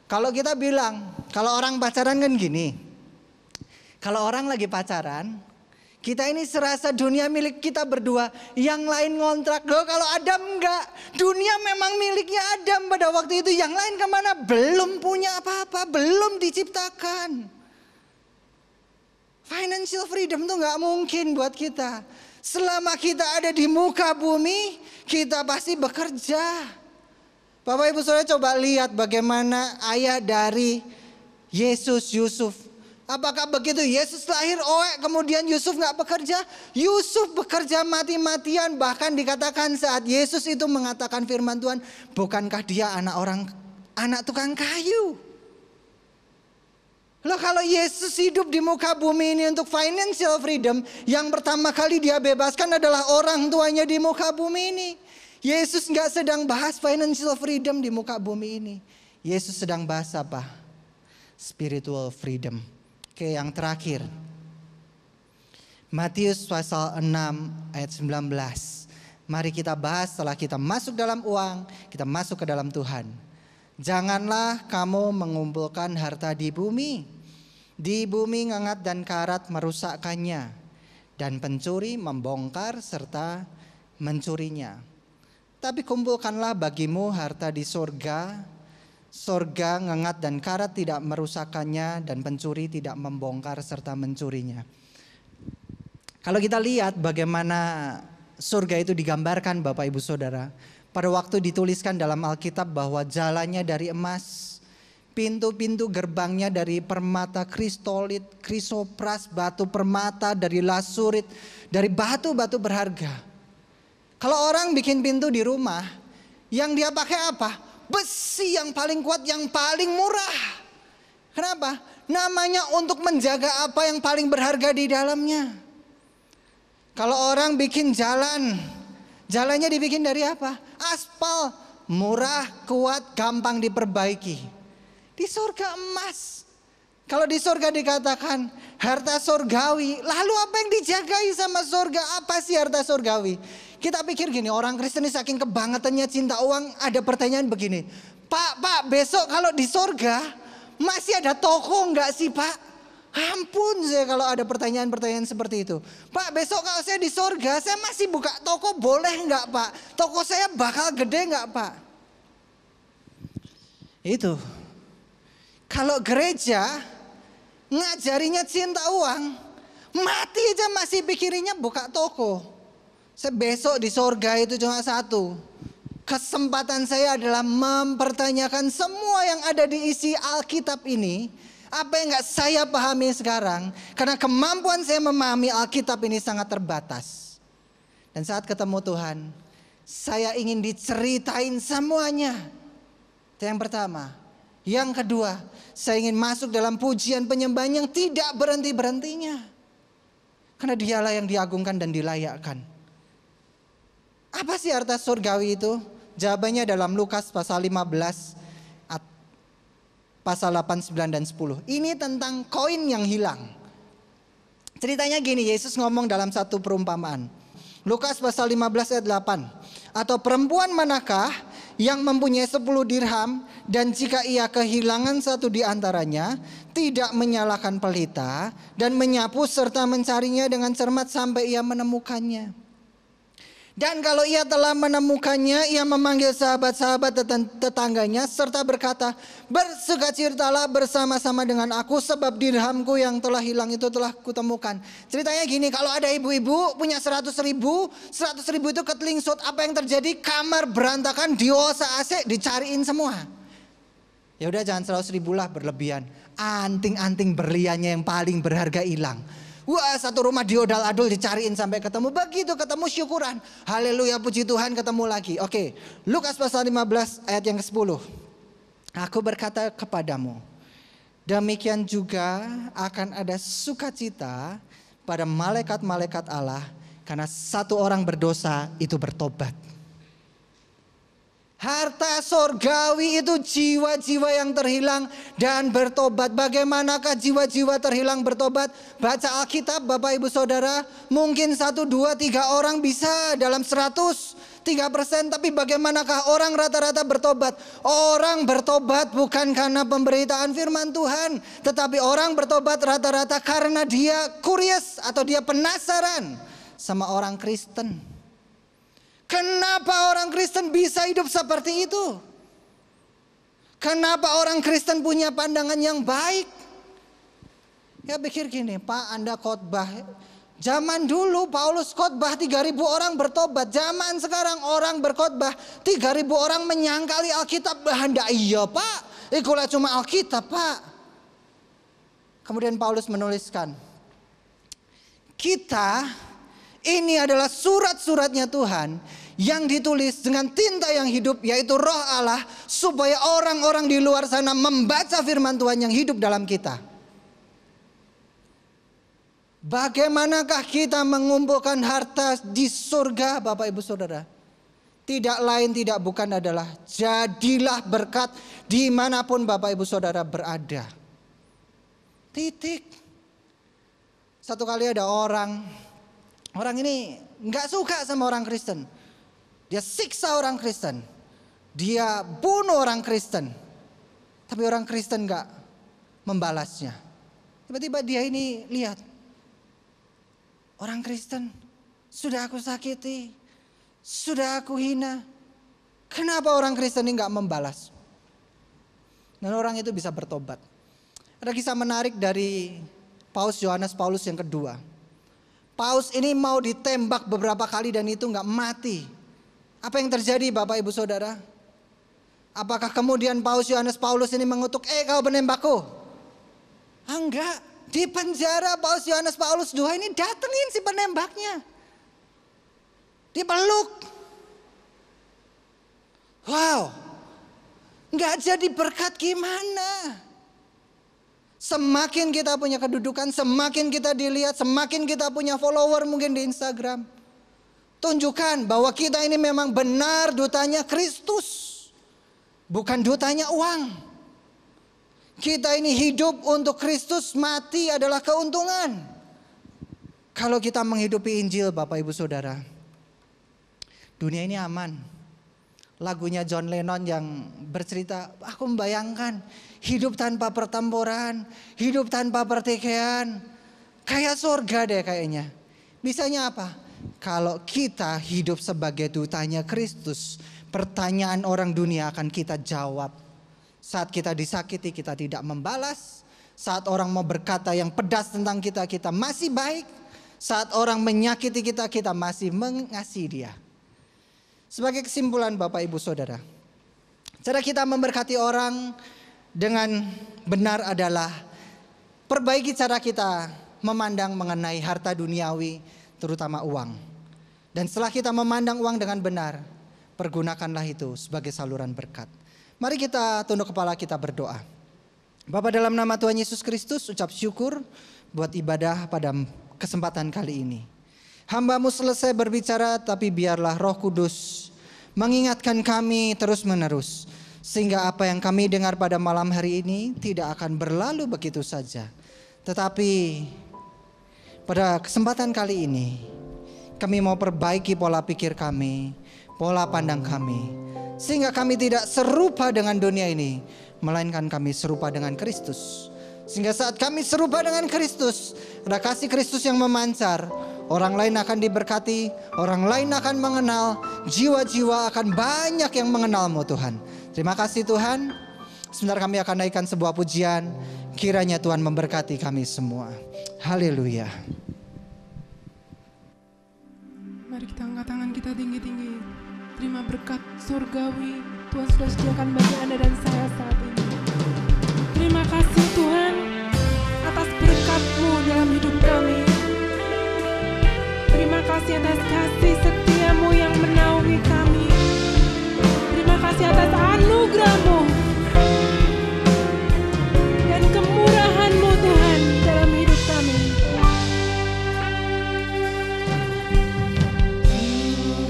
Kalau kita bilang, kalau orang pacaran kan gini. Kalau orang lagi pacaran, kita ini serasa dunia milik kita berdua, yang lain ngontrak. Loh, kalau Adam enggak, dunia memang miliknya Adam pada waktu itu. Yang lain kemana? Belum punya apa-apa, belum diciptakan. Financial freedom itu nggak mungkin buat kita. Selama kita ada di muka bumi, kita pasti bekerja. Bapak Ibu Saudara coba lihat bagaimana ayah dari Yesus, Yusuf. Apakah begitu Yesus lahir kemudian Yusuf gak bekerja? Yusuf bekerja mati-matian. Bahkan dikatakan saat Yesus itu mengatakan firman Tuhan, bukankah dia anak tukang kayu? Loh, kalau Yesus hidup di muka bumi ini untuk financial freedom, yang pertama kali dia bebaskan adalah orang tuanya di muka bumi ini. Yesus gak sedang bahas financial freedom di muka bumi ini. Yesus sedang bahas apa? Spiritual freedom. Oke, yang terakhir. Matius pasal 6 ayat 19. Mari kita bahas setelah kita masuk dalam uang, kita masuk ke dalam Tuhan. Janganlah kamu mengumpulkan harta di bumi. Di bumi ngengat dan karat merusakkannya, dan pencuri membongkar serta mencurinya. Tapi kumpulkanlah bagimu harta di sorga. Sorga ngengat dan karat tidak merusakkannya, dan pencuri tidak membongkar serta mencurinya. Kalau kita lihat bagaimana surga itu digambarkan Bapak Ibu Saudara, pada waktu dituliskan dalam Alkitab bahwa jalannya dari emas, pintu-pintu gerbangnya dari permata kristolit, krisopras, batu permata, dari lasurit, dari batu-batu berharga. Kalau orang bikin pintu di rumah, yang dia pakai apa? Besi yang paling kuat, yang paling murah. Kenapa? Namanya untuk menjaga apa yang paling berharga di dalamnya. Kalau orang bikin jalan, jalannya dibikin dari apa? Aspal, murah, kuat, gampang diperbaiki. Di surga emas. Kalau di surga dikatakan harta surgawi, lalu apa yang dijagai sama surga? Apa sih harta surgawi? Kita pikir gini, orang Kristen ini saking kebangetannya cinta uang, ada pertanyaan begini, Pak, besok kalau di surga masih ada toko enggak sih Pak? Ampun saya kalau ada pertanyaan-pertanyaan seperti itu. Pak, besok kalau saya di surga, saya masih buka toko boleh enggak Pak? Toko saya bakal gede enggak Pak? Itu. Kalau gereja ngajarinya cinta uang, mati aja masih pikirinnya buka toko. Saya besok di sorga itu cuma satu. Kesempatan saya adalah mempertanyakan semua yang ada di isi Alkitab ini. Apa yang gak saya pahami sekarang. Karena kemampuan saya memahami Alkitab ini sangat terbatas. Dan saat ketemu Tuhan, saya ingin diceritain semuanya. Itu yang pertama. Yang kedua, saya ingin masuk dalam pujian penyembahan yang tidak berhenti-berhentinya. Karena dialah yang diagungkan dan dilayakkan. Apa sih harta surgawi itu? Jawabannya dalam Lukas pasal 15, pasal 8, 9, dan 10. Ini tentang koin yang hilang. Ceritanya gini, Yesus ngomong dalam satu perumpamaan. Lukas pasal 15 ayat 8. Atau perempuan manakah yang mempunyai 10 dirham, dan jika ia kehilangan satu di antaranya, tidak menyalahkan pelita dan menyapu serta mencarinya dengan cermat sampai ia menemukannya. Dan kalau ia telah menemukannya, ia memanggil sahabat-sahabat tetangganya serta berkata, bersukacitalah bersama-sama dengan aku, sebab dirhamku yang telah hilang itu telah kutemukan. Ceritanya gini, kalau ada ibu-ibu punya 100 ribu itu ketelingsut, apa yang terjadi? Kamar berantakan, diosa AC, dicariin semua. Ya udah, jangan 100 ribu lah, berlebihan. Anting-anting berliannya yang paling berharga hilang. Wah, satu rumah diodal-adul dicariin sampai ketemu. Begitu ketemu syukuran. Haleluya, puji Tuhan, ketemu lagi. Oke, Lukas pasal 15 ayat yang ke-10. Aku berkata kepadamu, demikian juga akan ada sukacita pada malaikat-malaikat Allah, karena satu orang berdosa itu bertobat. Harta surgawi itu jiwa-jiwa yang terhilang dan bertobat. Bagaimanakah jiwa-jiwa terhilang bertobat? Baca Alkitab Bapak Ibu Saudara. Mungkin 1, 2, 3 orang bisa dalam 103%. Tapi bagaimanakah orang rata-rata bertobat? Orang bertobat bukan karena pemberitaan firman Tuhan, tetapi orang bertobat rata-rata karena dia curious atau dia penasaran sama orang Kristen. Kenapa orang Kristen bisa hidup seperti itu? Kenapa orang Kristen punya pandangan yang baik? Ya pikir gini, Pak, Anda khotbah. Zaman dulu Paulus khotbah 3.000 orang bertobat. Zaman sekarang orang berkhotbah 3.000 orang menyangkali Alkitab. Anda iya Pak, ikulah cuma Alkitab Pak. Kemudian Paulus menuliskan, kita ini adalah surat-suratnya Tuhan yang ditulis dengan tinta yang hidup, yaitu Roh Allah, supaya orang-orang di luar sana membaca firman Tuhan yang hidup dalam kita. Bagaimanakah kita mengumpulkan harta di surga, Bapak Ibu Saudara? Tidak lain tidak bukan adalah jadilah berkat dimanapun Bapak Ibu Saudara berada. Titik. Satu kali ada orang ini gak suka sama orang Kristen. Dia siksa orang Kristen. Dia bunuh orang Kristen. Tapi orang Kristen gak membalasnya. Tiba-tiba dia ini lihat. Orang Kristen sudah aku sakiti. Sudah aku hina. Kenapa orang Kristen ini gak membalas? Dan orang itu bisa bertobat. Ada kisah menarik dari Paus Yohanes Paulus yang kedua. Paus ini mau ditembak beberapa kali dan itu gak mati. Apa yang terjadi Bapak Ibu Saudara? Apakah kemudian Paus Yohanes Paulus ini mengutuk, kau penembakku? Enggak, di penjara Paus Yohanes Paulus II ini datengin si penembaknya. Dipeluk. Wow, gak jadi berkat gimana? Semakin kita punya kedudukan, semakin kita dilihat, semakin kita punya follower mungkin di Instagram. Tunjukkan bahwa kita ini memang benar dutanya Kristus. Bukan dutanya uang. Kita ini hidup untuk Kristus, mati adalah keuntungan. Kalau kita menghidupi Injil Bapak Ibu Saudara, dunia ini aman. Lagunya John Lennon yang bercerita, aku membayangkan hidup tanpa pertempuran, hidup tanpa pertikaian. Kayak surga deh kayaknya. Bisanya apa? Kalau kita hidup sebagai dutanya Kristus, pertanyaan orang dunia akan kita jawab. Saat kita disakiti kita tidak membalas. Saat orang mau berkata yang pedas tentang kita, kita masih baik. Saat orang menyakiti kita, kita masih mengasihi dia. Sebagai kesimpulan Bapak Ibu Saudara, cara kita memberkati orang dengan benar adalah perbaiki cara kita memandang mengenai harta duniawi, terutama uang. Dan setelah kita memandang uang dengan benar, pergunakanlah itu sebagai saluran berkat. Mari kita tunduk kepala, kita berdoa. Bapa, dalam nama Tuhan Yesus Kristus, ucap syukur buat ibadah pada kesempatan kali ini. Hamba-Mu selesai berbicara, tapi biarlah Roh Kudus mengingatkan kami terus menerus. Sehingga apa yang kami dengar pada malam hari ini tidak akan berlalu begitu saja. Tetapi pada kesempatan kali ini kami mau perbaiki pola pikir kami, pola pandang kami. Sehingga kami tidak serupa dengan dunia ini, melainkan kami serupa dengan Kristus. Sehingga saat kami serupa dengan Kristus, ada kasih Kristus yang memancar. Orang lain akan diberkati, orang lain akan mengenal, jiwa-jiwa akan banyak yang mengenal-Mu Tuhan. Terima kasih Tuhan. Sebentar kami akan naikkan sebuah pujian. Kiranya Tuhan memberkati kami semua. Haleluya. Mari kita angkat tangan kita tinggi-tinggi. Terima berkat surgawi Tuhan sudah sediakan bagi Anda dan saya saat ini. Terima kasih Tuhan atas berkat-Mu dalam hidup kami. Terima kasih atas kasih setia-Mu yang menaungi kami. Terima kasih atas anugerah-Mu dan kemurahan-Mu Tuhan dalam hidup kami.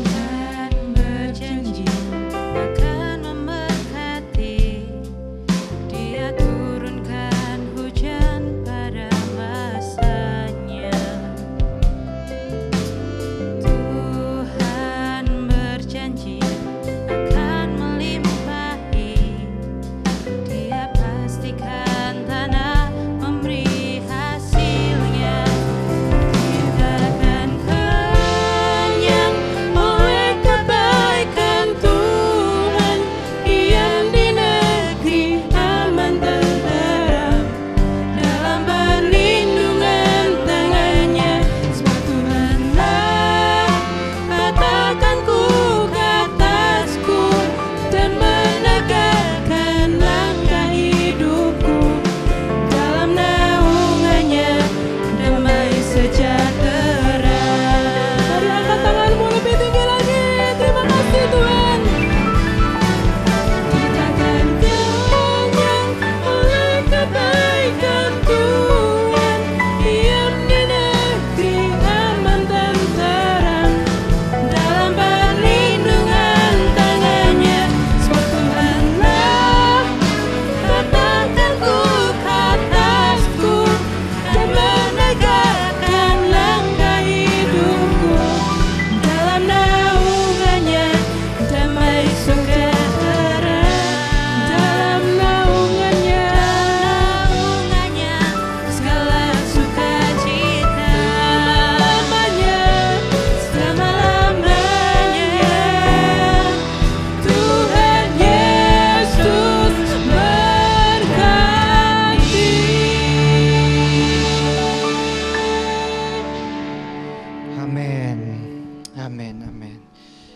Tuhan berjanji akan memberkati. Dia turunkan hujan pada masanya. Tuhan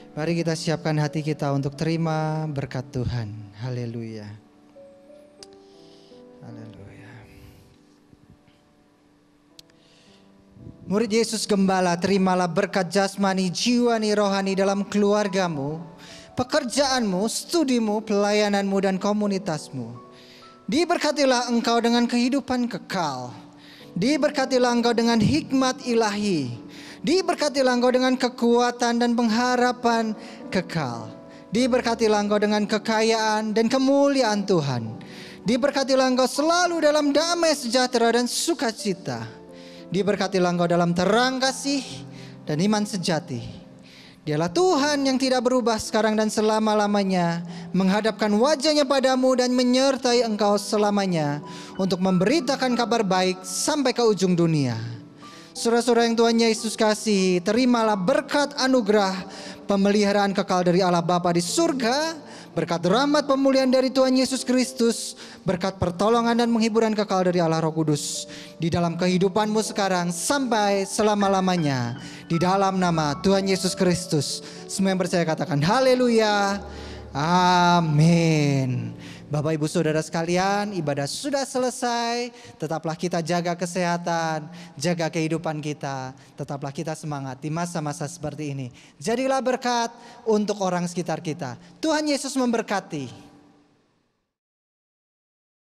Mari kita siapkan hati kita untuk terima berkat Tuhan. Haleluya. Haleluya. Murid Yesus Gembala, terimalah berkat jasmani, jiwani, rohani dalam keluargamu, pekerjaanmu, studimu, pelayananmu, dan komunitasmu. Diberkatilah engkau dengan kehidupan kekal. Diberkatilah engkau dengan hikmat ilahi. Diberkatilah engkau dengan kekuatan dan pengharapan kekal. Diberkatilah engkau dengan kekayaan dan kemuliaan Tuhan. Diberkatilah engkau selalu dalam damai sejahtera dan sukacita. Diberkatilah engkau dalam terang kasih dan iman sejati. Dialah Tuhan yang tidak berubah sekarang dan selama-lamanya, menghadapkan wajahnya padamu dan menyertai engkau selamanya, untuk memberitakan kabar baik sampai ke ujung dunia. Saudara-saudara yang Tuhan Yesus kasihi, terimalah berkat anugerah pemeliharaan kekal dari Allah Bapa di surga, berkat rahmat pemulihan dari Tuhan Yesus Kristus, berkat pertolongan dan penghiburan kekal dari Allah Roh Kudus di dalam kehidupanmu sekarang sampai selama-lamanya, di dalam nama Tuhan Yesus Kristus. Semua yang percaya katakan haleluya, amin. Bapak Ibu Saudara sekalian, ibadah sudah selesai. Tetaplah kita jaga kesehatan, jaga kehidupan kita. Tetaplah kita semangat di masa-masa seperti ini. Jadilah berkat untuk orang sekitar kita. Tuhan Yesus memberkati.